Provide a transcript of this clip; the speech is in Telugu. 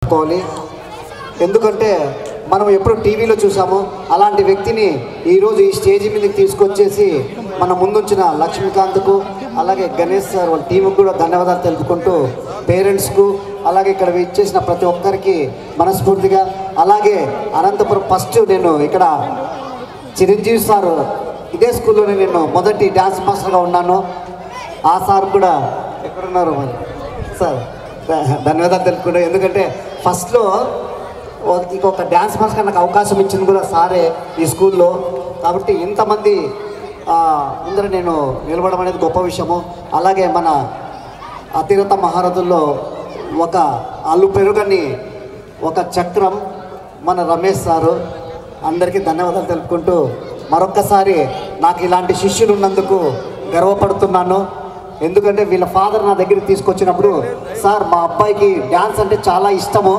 చెప్పుకోవాలి. ఎందుకంటే మనం ఎప్పుడు టీవీలో చూసాము, అలాంటి వ్యక్తిని ఈరోజు ఈ స్టేజ్ మీదకి తీసుకొచ్చేసి మన ముందుంచిన లక్ష్మీకాంత్కు, అలాగే గణేష్ సార్ వాళ్ళ టీంకు కూడా ధన్యవాదాలు తెలుపుకుంటూ, పేరెంట్స్కు, అలాగే ఇక్కడ ఇచ్చేసిన ప్రతి ఒక్కరికి మనస్ఫూర్తిగా, అలాగే అనంతపురం ఫస్ట్ నేను ఇక్కడ చిరంజీవి సార్ ఇదే స్కూల్లోనే నేను మొదటి డ్యాన్స్ మాస్టర్గా ఉన్నాను. ఆ సార్ కూడా ఎక్కడున్నారు మరి సార్ ధన్యవాదాలు తెలుపుకుంటాను. ఎందుకంటే ఫస్ట్లో ఇంకొక డ్యాన్స్ మాస్టర్ నాకు అవకాశం ఇచ్చింది కూడా సారే ఈ స్కూల్లో. కాబట్టి ఇంతమంది ముందర నేను నిలబడడం అనేది గొప్ప విషయము. అలాగే మన అతిరథ మహారథుల్లో ఒక అల్లు పెరుగని ఒక చక్రం మన రమేష్ సారు. అందరికీ ధన్యవాదాలు తెలుపుకుంటూ మరొక్కసారి నాకు ఇలాంటి శిష్యులు ఉన్నందుకు గర్వపడుతున్నాను. ఎందుకంటే వీళ్ళ ఫాదర్ నా దగ్గరికి తీసుకొచ్చినప్పుడు, సార్ మా అబ్బాయికి డ్యాన్స్ అంటే చాలా ఇష్టము,